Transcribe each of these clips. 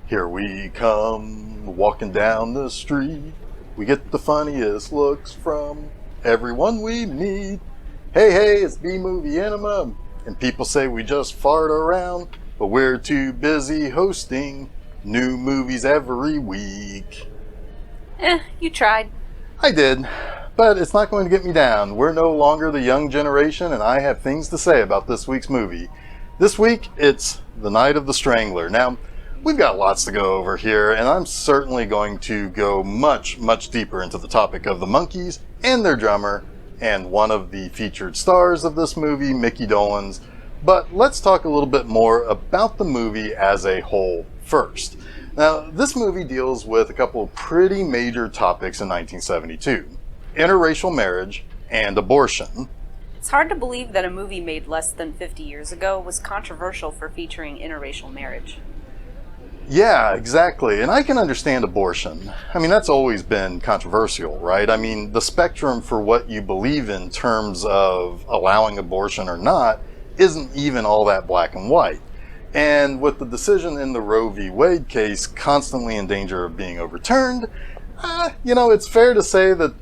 Here we come, walking down the street. We get the funniest looks from everyone we meet. Hey, it's B-Movie Enema, and people say we just fart around, but we're too busy hosting new movies every week. You tried. I did, but it's not going to get me down. We're no longer the young generation, and I have things to say about this week's movie. This week, it's The Night of the Strangler. Now, we've got lots to go over here, and I'm certainly going to go much deeper into the topic of the Monkees and their drummer, and one of the featured stars of this movie, Mickey Dolenz. But let's talk a little bit more about the movie as a whole first. Now, this movie deals with a couple of pretty major topics in 1972. Interracial marriage and abortion. It's hard to believe that a movie made less than 50 years ago was controversial for featuring interracial marriage. Yeah, exactly. And I can understand abortion. I mean, that's always been controversial, right? I mean, the spectrum for what you believe in terms of allowing abortion or not isn't even all that black and white. And with the decision in the Roe v. Wade case constantly in danger of being overturned, it's fair to say that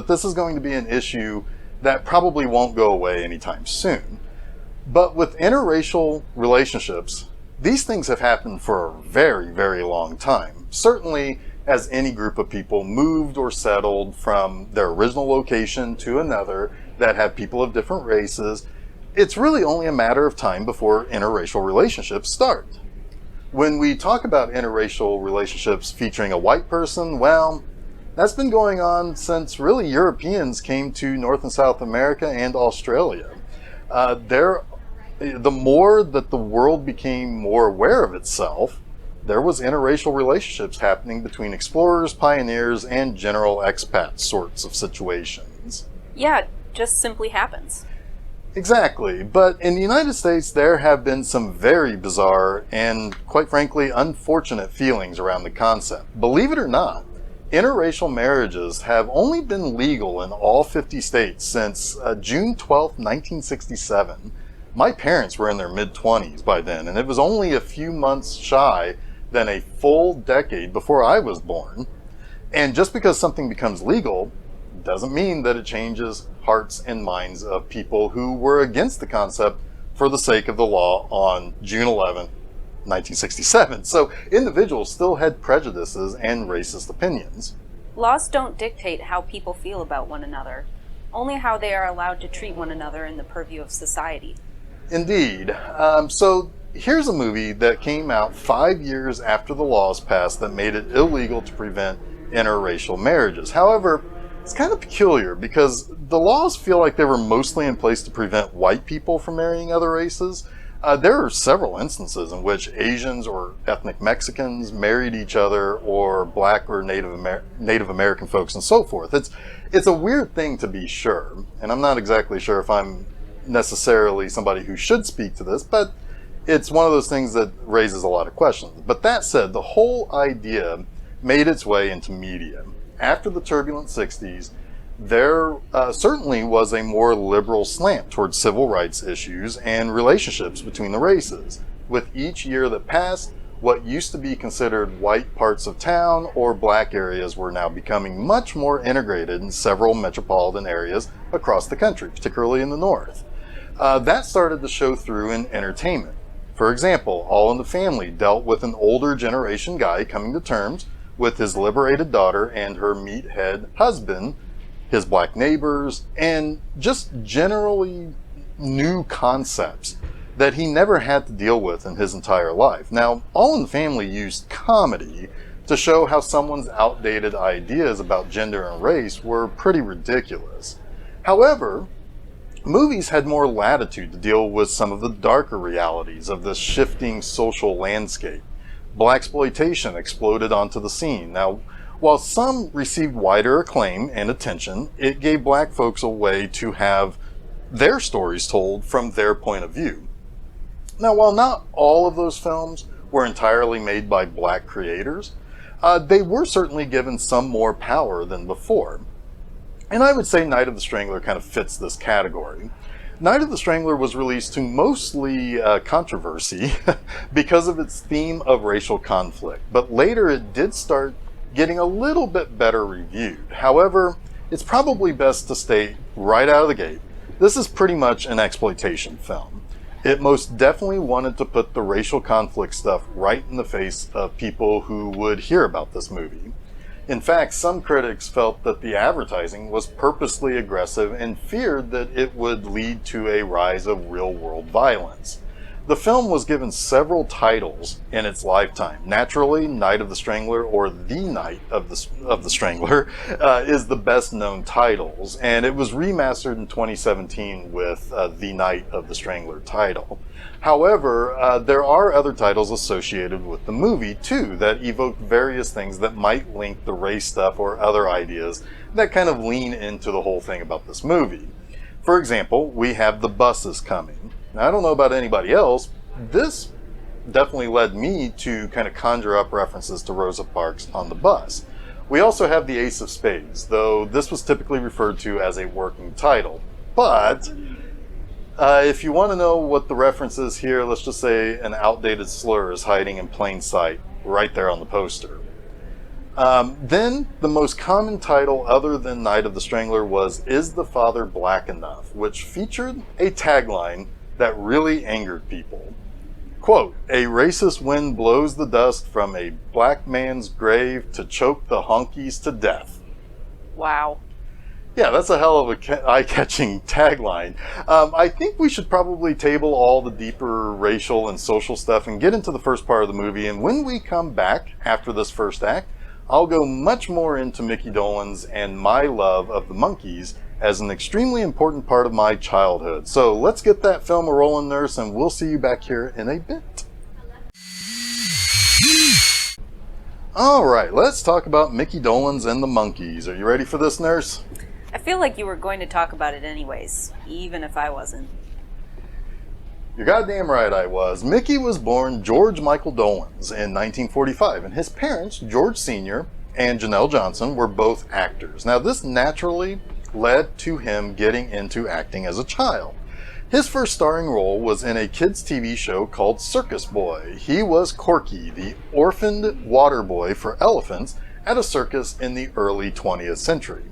this is going to be an issue that probably won't go away anytime soon. But with interracial relationships, these things have happened for a very long time. Certainly as any group of people moved or settled from their original location to another that have people of different races, it's really only a matter of time before interracial relationships start. When we talk about interracial relationships featuring a white person, well, that's been going on since really Europeans came to North and South America and Australia. The more that the world became more aware of itself, there was interracial relationships happening between explorers, pioneers, and general expat sorts of situations. Yeah, it just simply happens. Exactly, but in the United States there have been some very bizarre and, quite frankly, unfortunate feelings around the concept. Believe it or not, interracial marriages have only been legal in all 50 states since June 12, 1967. My parents were in their mid-20s by then, and it was only a few months shy than a full decade before I was born. And just because something becomes legal doesn't mean that it changes hearts and minds of people who were against the concept for the sake of the law on June 11, 1967. So individuals still had prejudices and racist opinions. Laws don't dictate how people feel about one another, only how they are allowed to treat one another in the purview of society. Indeed. So here's a movie that came out 5 years after the laws passed that made it illegal to prevent interracial marriages. However, it's kind of peculiar because the laws feel like they were mostly in place to prevent white people from marrying other races. There are several instances in which Asians or ethnic Mexicans married each other, or black or Native American folks and so forth. It's a weird thing to be sure, and I'm not exactly sure if I'm necessarily somebody who should speak to this, but it's one of those things that raises a lot of questions. But that said, the whole idea made its way into media. After the turbulent 60s, there certainly was a more liberal slant towards civil rights issues and relationships between the races. With each year that passed, what used to be considered white parts of town or black areas were now becoming much more integrated in several metropolitan areas across the country, particularly in the north. That started to show through in entertainment. For example, All in the Family dealt with an older generation guy coming to terms with his liberated daughter and her meathead husband, his black neighbors, and just generally new concepts that he never had to deal with in his entire life. Now, All in the Family used comedy to show how someone's outdated ideas about gender and race were pretty ridiculous. However, movies had more latitude to deal with some of the darker realities of this shifting social landscape. Blaxploitation exploded onto the scene. Now, while some received wider acclaim and attention, it gave black folks a way to have their stories told from their point of view. Now, while not all of those films were entirely made by black creators, they were certainly given some more power than before. And I would say Night of the Strangler kind of fits this category. Night of the Strangler was released to mostly controversy because of its theme of racial conflict, but later it did start getting a little bit better reviewed. However, it's probably best to state right out of the gate, this is pretty much an exploitation film. It most definitely wanted to put the racial conflict stuff right in the face of people who would hear about this movie. In fact, some critics felt that the advertising was purposely aggressive and feared that it would lead to a rise of real-world violence. The film was given several titles in its lifetime. Naturally, Night of the Strangler, or The Night of the Strangler, is the best known titles, and it was remastered in 2017 with The Night of the Strangler title. However, there are other titles associated with the movie, too, that evoke various things that might link the race stuff or other ideas that kind of lean into the whole thing about this movie. For example, we have The Bus Is Coming. Now, I don't know about anybody else, this definitely led me to kind of conjure up references to Rosa Parks on the bus. We also have The Ace of Spades, though this was typically referred to as a working title. But if you want to know what the reference is here, let's just say an outdated slur is hiding in plain sight right there on the poster. Then the most common title other than Night of the Strangler was Is the Father Black Enough?, which featured a tagline that really angered people. Quote, "A racist wind blows the dust from a black man's grave to choke the honkies to death." Wow. Yeah, that's a hell of a eye-catching tagline. I think we should probably table all the deeper racial and social stuff and get into the first part of the movie. And when we come back after this first act, I'll go much more into Mickey Dolenz and my love of the Monkees as an extremely important part of my childhood. So let's get that film a-rolling, nurse, and we'll see you back here in a bit. Alright, let's talk about Mickey Dolenz and the Monkees. Are you ready for this, nurse? I feel like you were going to talk about it anyways, even if I wasn't. You're goddamn right I was. Mickey was born George Michael Dolenz in 1945, and his parents, George Sr. and Janelle Johnson, were both actors. Now, this naturally led to him getting into acting as a child. His first starring role was in a kids' TV show called Circus Boy. He was Corky, the orphaned water boy for elephants at a circus in the early 20th century.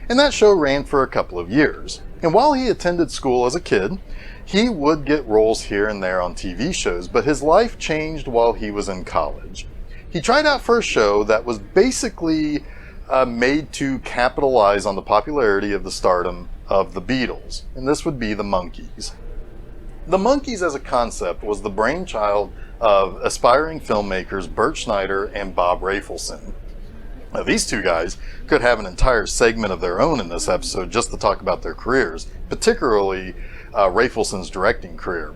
And that show ran for a couple of years. And while he attended school as a kid, he would get roles here and there on TV shows, but his life changed while he was in college. He tried out for a show that was basically made to capitalize on the popularity of the stardom of the Beatles, and this would be the Monkees. The Monkees as a concept was the brainchild of aspiring filmmakers Bert Schneider and Bob Rafelson. Now, these two guys could have an entire segment of their own in this episode just to talk about their careers, particularly Rafelson's directing career.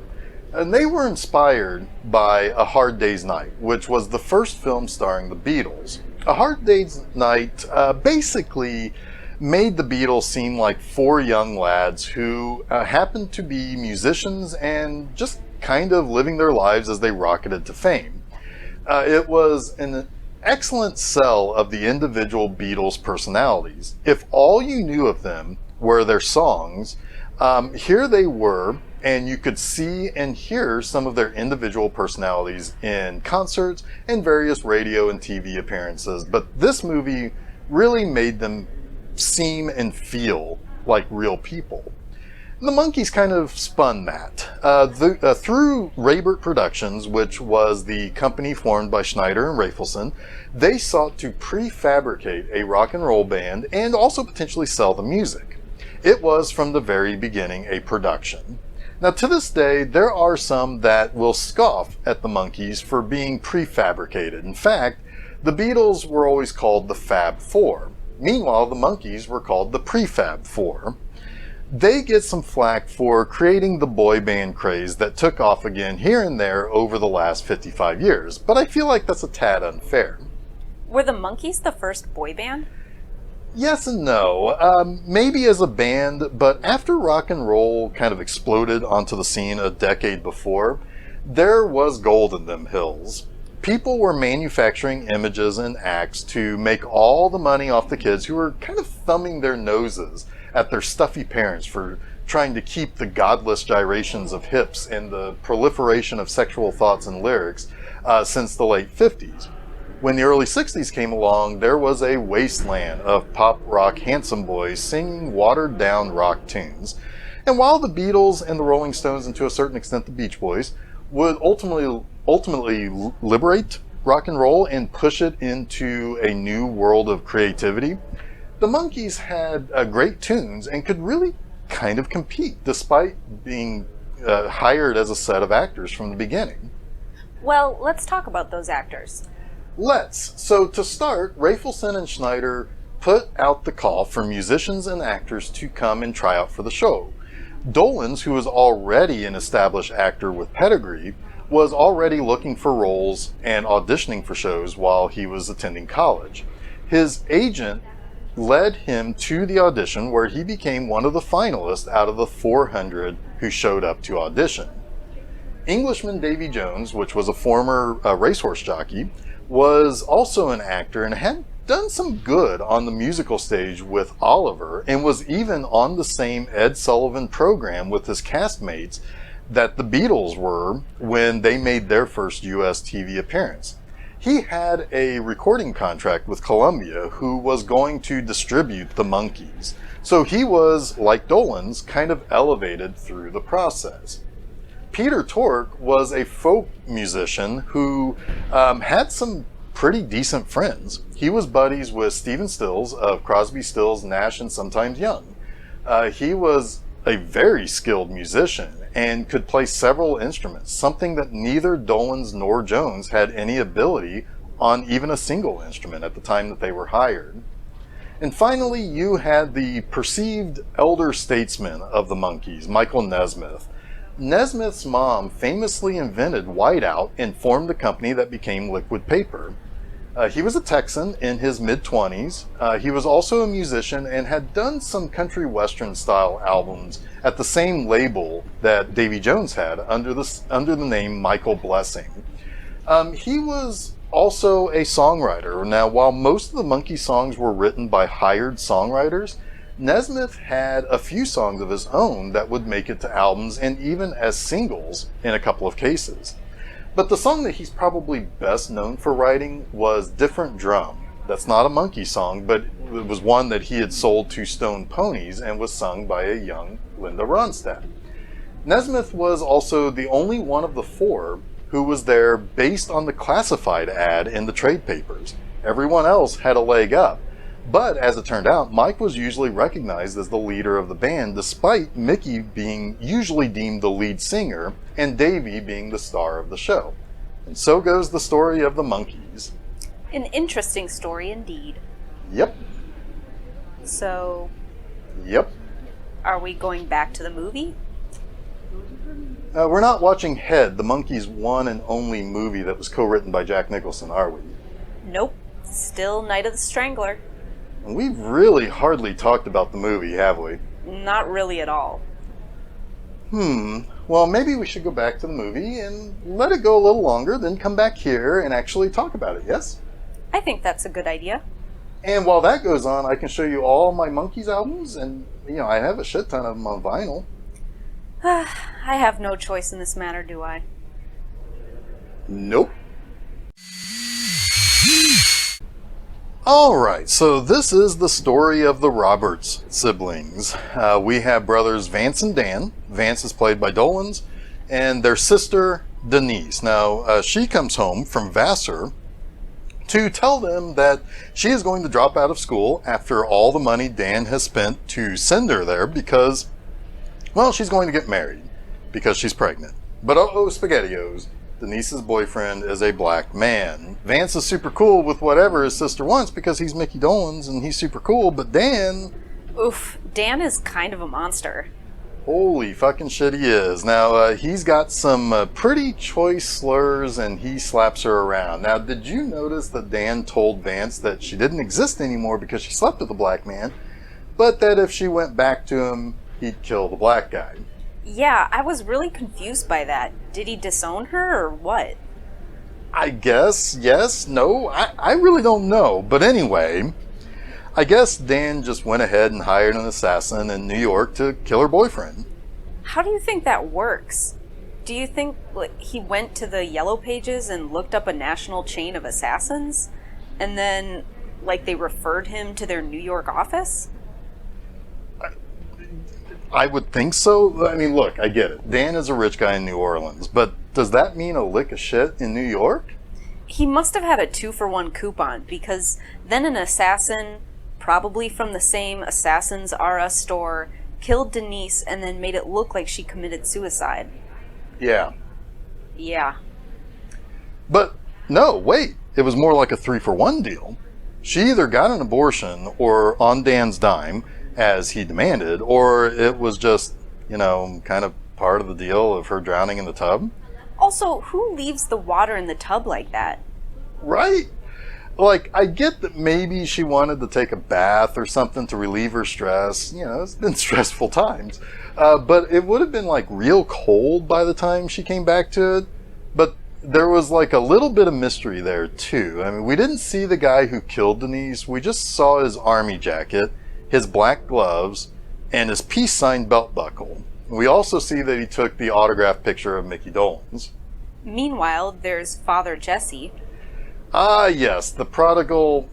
And they were inspired by A Hard Day's Night, which was the first film starring the Beatles. A Hard Day's Night basically made the Beatles seem like four young lads who happened to be musicians and just kind of living their lives as they rocketed to fame. It was an excellent sell of the individual Beatles' personalities. If all you knew of them were their songs, here they were, and you could see and hear some of their individual personalities in concerts and various radio and TV appearances. But this movie really made them seem and feel like real people. The Monkees kind of spun that. Through Raybert Productions, which was the company formed by Schneider and Rafelson, they sought to prefabricate a rock and roll band and also potentially sell the music. It was from the very beginning a production. Now, to this day, there are some that will scoff at the Monkees for being prefabricated. In fact, the Beatles were always called the Fab Four. Meanwhile, the Monkees were called the Prefab Four. They get some flack for creating the boy band craze that took off again here and there over the last 55 years, but I feel like that's a tad unfair. Were the Monkees the first boy band? Yes and no. Maybe as a band, but after rock and roll kind of exploded onto the scene a decade before, there was gold in them hills. People were manufacturing images and acts to make all the money off the kids who were kind of thumbing their noses at their stuffy parents for trying to keep the godless gyrations of hips and the proliferation of sexual thoughts and lyrics since the late 50s. When the early 60s came along, there was a wasteland of pop rock handsome boys singing watered down rock tunes. And while the Beatles and the Rolling Stones, and to a certain extent the Beach Boys, would ultimately liberate rock and roll and push it into a new world of creativity, the Monkees had great tunes and could really kind of compete despite being hired as a set of actors from the beginning. Well, let's talk about those actors. Let's. So to start, Rafelson and Schneider put out the call for musicians and actors to come and try out for the show. Dolenz, who was already an established actor with pedigree, was already looking for roles and auditioning for shows while he was attending college. His agent led him to the audition where he became one of the finalists out of the 400 who showed up to audition. Englishman Davy Jones, which was a former racehorse jockey, was also an actor and had done some good on the musical stage with Oliver, and was even on the same Ed Sullivan program with his castmates that the Beatles were when they made their first US TV appearance. He had a recording contract with Columbia, who was going to distribute the Monkees. So he was, like Dolenz, kind of elevated through the process. Peter Tork was a folk musician who had some pretty decent friends. He was buddies with Stephen Stills of Crosby, Stills, Nash, and Sometimes Young. He was a very skilled musician and could play several instruments, something that neither Dolenz nor Jones had any ability on even a single instrument at the time that they were hired. And finally, you had the perceived elder statesman of the Monkees, Michael Nesmith. Nesmith's mom famously invented whiteout and formed the company that became Liquid Paper. He was a Texan in his mid-20s. He was also a musician and had done some country western style albums at the same label that Davy Jones had under the name Michael Blessing. He was also a songwriter. Now, while most of the Monkee songs were written by hired songwriters, Nesmith had a few songs of his own that would make it to albums and even as singles in a couple of cases. But the song that he's probably best known for writing was Different Drum. That's not a Monkee song, but it was one that he had sold to Stone Ponies and was sung by a young Linda Ronstadt. Nesmith was also the only one of the four who was there based on the classified ad in the trade papers. Everyone else had a leg up. But as it turned out, Mike was usually recognized as the leader of the band, despite Mickey being usually deemed the lead singer and Davy being the star of the show. And so goes the story of the Monkees. An interesting story indeed. Yep. So... Yep. Are we going back to the movie? We're not watching Head, the Monkees' one and only movie that was co-written by Jack Nicholson, are we? Nope. Still Night of the Strangler. We've really hardly talked about the movie, have we? Not really at all. Well, maybe we should go back to the movie and let it go a little longer, then come back here and actually talk about it, yes? I think that's a good idea. And while that goes on, I can show you all my Monkees albums, and, I have a shit ton of them on vinyl. I have no choice in this matter, do I? Nope. Alright, so this is the story of the Roberts siblings. We have brothers Vance and Dan. Vance is played by Dolenz, and their sister Denise. Now, she comes home from Vassar to tell them that she is going to drop out of school after all the money Dan has spent to send her there because, well, she's going to get married because she's pregnant. But oh, SpaghettiOs. Denise's boyfriend is a black man. Vance is super cool with whatever his sister wants because he's Mickey Dolenz and he's super cool, but Dan... Oof, Dan is kind of a monster. Holy fucking shit he is. Now, he's got some pretty choice slurs and he slaps her around. Now, did you notice that Dan told Vance that she didn't exist anymore because she slept with a black man, but that if she went back to him, he'd kill the black guy? Yeah, I was really confused by that. Did he disown her or what? I guess, yes, no, I really don't know. But anyway, I guess Dan just went ahead and hired an assassin in New York to kill her boyfriend. How do you think that works? Do you think he went to the Yellow Pages and looked up a national chain of assassins? And then, they referred him to their New York office? I would think so. I mean, look, I get it. Dan is a rich guy in New Orleans, but does that mean a lick of shit in New York? He must have had a 2-for-1 coupon, because then an assassin, probably from the same Assassins R Us store, killed Denise and then made it look like she committed suicide. Yeah. Yeah. But no, wait. It was more like a 3-for-1 deal. She either got an abortion or on Dan's dime, as he demanded, or it was just, kind of part of the deal of her drowning in the tub. Also, who leaves the water in the tub like that? Right? I get that maybe she wanted to take a bath or something to relieve her stress. It's been stressful times. But it would have been real cold by the time she came back to it. But there was a little bit of mystery there too. I mean, we didn't see the guy who killed Denise. We just saw his army jacket, his black gloves, and his peace sign belt buckle. We also see that he took the autographed picture of Mickey Dolenz. Meanwhile, there's Father Jesse. Ah, yes, the prodigal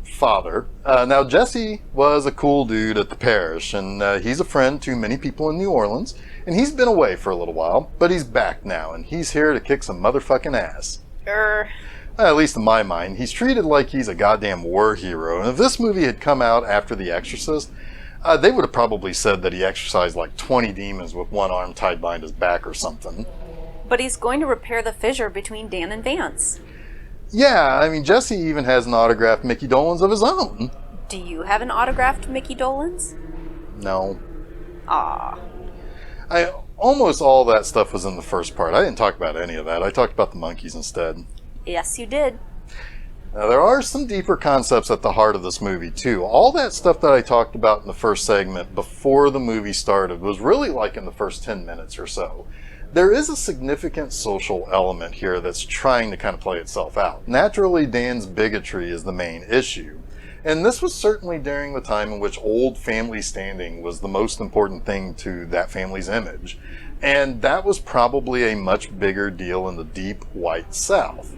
father. Now, Jesse was a cool dude at the parish, and he's a friend to many people in New Orleans, and he's been away for a little while, but he's back now, and he's here to kick some motherfucking ass. At least in my mind, he's treated like he's a goddamn war hero, and if this movie had come out after The Exorcist, they would have probably said that he exorcised 20 demons with one arm tied behind his back or something. But he's going to repair the fissure between Dan and Vance. Yeah, I mean, Jesse even has an autographed Mickey Dolenz of his own. Do you have an autographed Mickey Dolenz? No. Ah. Almost all that stuff was in the first part. I didn't talk about any of that. I talked about the monkeys instead. Yes, you did. Now, there are some deeper concepts at the heart of this movie, too. All that stuff that I talked about in the first segment before the movie started was really in the first 10 minutes or so. There is a significant social element here that's trying to kind of play itself out. Naturally, Dan's bigotry is the main issue. And this was certainly during the time in which old family standing was the most important thing to that family's image. And that was probably a much bigger deal in the deep white South.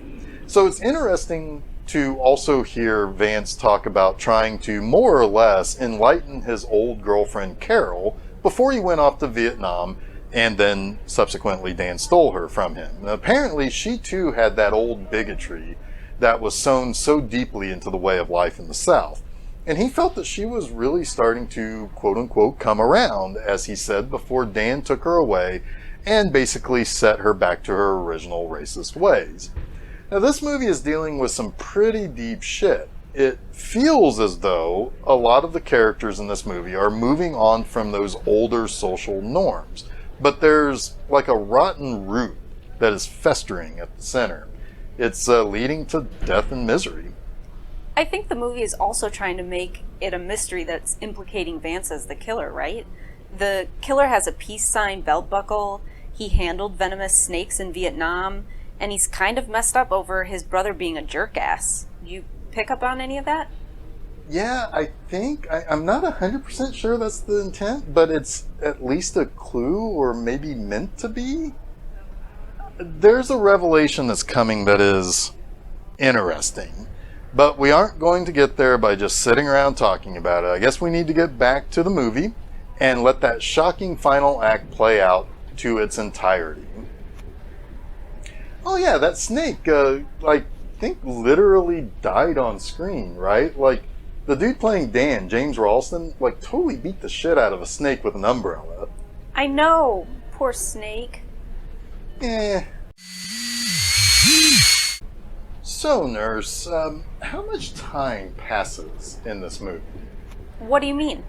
So it's interesting to also hear Vance talk about trying to more or less enlighten his old girlfriend Carol before he went off to Vietnam, and then subsequently Dan stole her from him. And apparently she too had that old bigotry that was sown so deeply into the way of life in the South. And he felt that she was really starting to quote-unquote come around, as he said, before Dan took her away and basically set her back to her original racist ways. Now, this movie is dealing with some pretty deep shit. It feels as though a lot of the characters in this movie are moving on from those older social norms. But there's a rotten root that is festering at the center. It's leading to death and misery. I think the movie is also trying to make it a mystery that's implicating Vance as the killer, right? The killer has a peace sign belt buckle, he handled venomous snakes in Vietnam, and he's kind of messed up over his brother being a jerk-ass. You pick up on any of that? Yeah, I think, I'm not 100% sure that's the intent, but it's at least a clue, or maybe meant to be. There's a revelation that's coming that is interesting, but we aren't going to get there by just sitting around talking about it. I guess we need to get back to the movie and let that shocking final act play out to its entirety. Oh yeah, that snake, I think literally died on screen, right? The dude playing Dan, James Ralston, totally beat the shit out of a snake with an umbrella. I know, poor snake. So, nurse, how much time passes in this movie? What do you mean?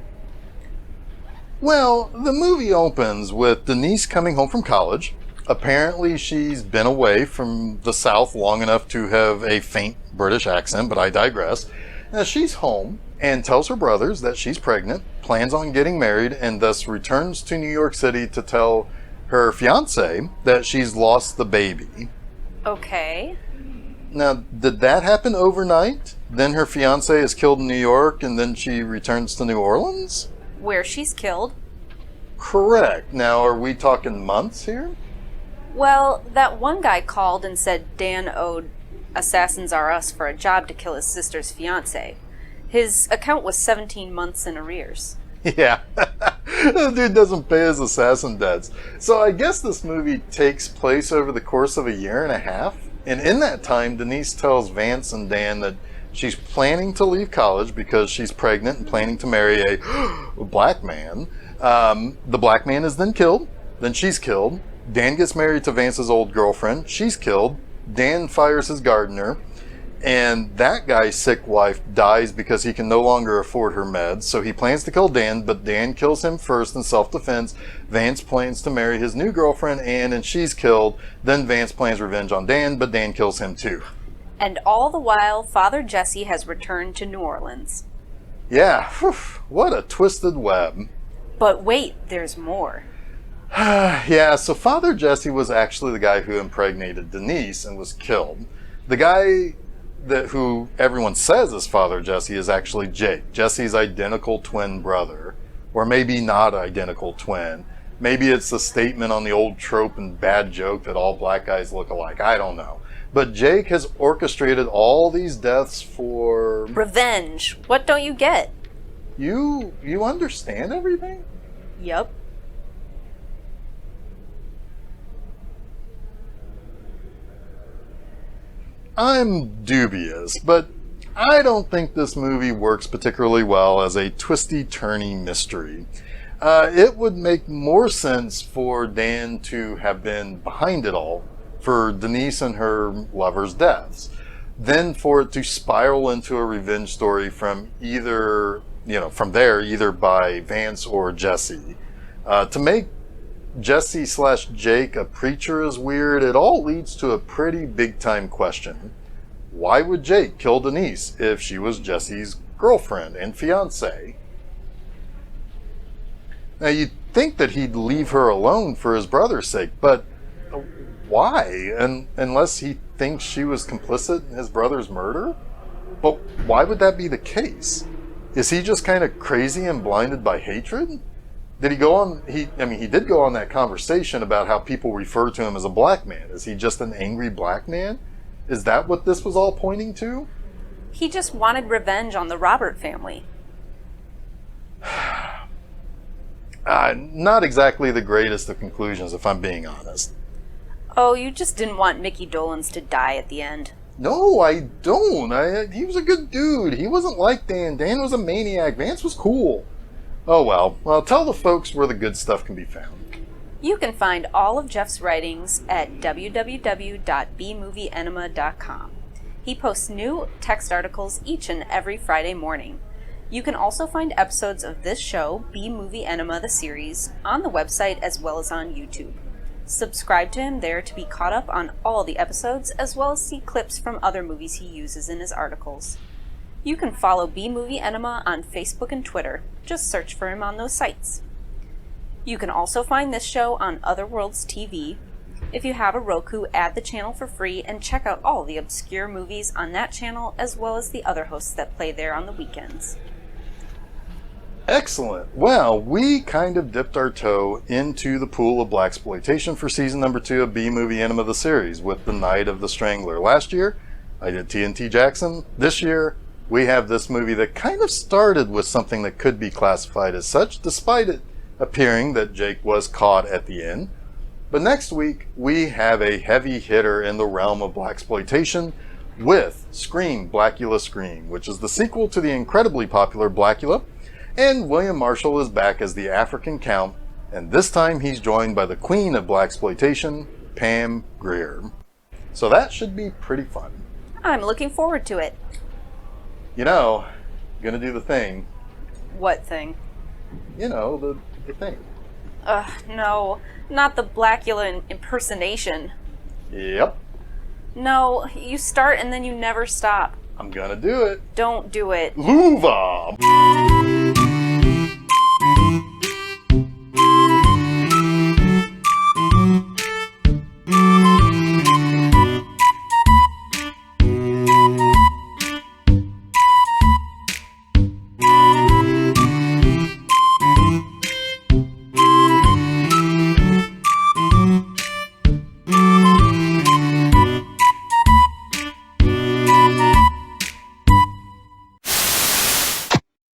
Well, the movie opens with Denise coming home from college. Apparently she's been away from the South long enough to have a faint British accent, but I digress. Now, she's home and tells her brothers that she's pregnant, plans on getting married, and thus returns to New York City to tell her fiancé that she's lost the baby. Okay. Now, did that happen overnight? Then her fiance is killed in New York, and then she returns to New Orleans? Where she's killed. Correct. Now, are we talking months here? Well, that one guy called and said Dan owed Assassins Are Us for a job to kill his sister's fiance. His account was 17 months in arrears. Yeah. The dude doesn't pay his assassin debts. So I guess this movie takes place over the course of a year and a half. And in that time, Denise tells Vance and Dan that she's planning to leave college because she's pregnant and planning to marry a black man. The black man is then killed. Then she's killed. Dan gets married to Vance's old girlfriend. She's killed. Dan fires his gardener. And that guy's sick wife dies because he can no longer afford her meds. So he plans to kill Dan, but Dan kills him first in self-defense. Vance plans to marry his new girlfriend, Anne, and she's killed. Then Vance plans revenge on Dan, but Dan kills him too. And all the while, Father Jesse has returned to New Orleans. Yeah, whew, what a twisted web. But wait, there's more. Yeah, so Father Jesse was actually the guy who impregnated Denise and was killed. The guy who everyone says is Father Jesse is actually Jake, Jesse's identical twin brother. Or maybe not identical twin. Maybe it's a statement on the old trope and bad joke that all black guys look alike. I don't know. But Jake has orchestrated all these deaths for... Revenge. What don't you get? You understand everything? Yup. I'm dubious, but I don't think this movie works particularly well as a twisty-turny mystery. It would make more sense for Dan to have been behind it all, for Denise and her lover's deaths, than for it to spiral into a revenge story from either by Vance or Jesse. To make Jesse/Jake a preacher is weird. It all leads to a pretty big-time question. Why would Jake kill Denise if she was Jesse's girlfriend and fiance? Now, you'd think that he'd leave her alone for his brother's sake, but why? Unless he thinks she was complicit in his brother's murder? But why would that be the case? Is he just kind of crazy and blinded by hatred? Did he go on, he did go on that conversation about how people refer to him as a black man. Is he just an angry black man? Is that what this was all pointing to? He just wanted revenge on the Robert family. Not exactly the greatest of conclusions, if I'm being honest. Oh, you just didn't want Mickey Dolenz to die at the end. No, I don't. He was a good dude. He wasn't like Dan. Dan was a maniac. Vance was cool. Oh well, tell the folks where the good stuff can be found. You can find all of Jeff's writings at www.bmovieenema.com. He posts new text articles each and every Friday morning. You can also find episodes of this show, B-Movie Enema, the series, on the website as well as on YouTube. Subscribe to him there to be caught up on all the episodes, as well as see clips from other movies he uses in his articles. You can follow B-Movie Enema on Facebook and Twitter. Just search for him on those sites. You can also find this show on OtherWorlds TV. If you have a Roku, add the channel for free and check out all the obscure movies on that channel, as well as the other hosts that play there on the weekends. Excellent. Well, we kind of dipped our toe into the pool of blaxploitation for season number 2 of B-Movie Enema, the series, with The Night of the Strangler. Last year, I did TNT Jackson. This year, we have this movie that kind of started with something that could be classified as such, despite it appearing that Jake was caught at the end. But next week, we have a heavy hitter in the realm of blaxploitation with Scream, Blackula Scream, which is the sequel to the incredibly popular Blackula. And William Marshall is back as the African Count, and this time he's joined by the queen of blaxploitation, Pam Grier. So that should be pretty fun. I'm looking forward to it. You know, gonna do the thing. What thing? You know, the thing. No. Not the Blackula impersonation. Yep. No, you start and then you never stop. I'm gonna do it. Don't do it. Luva!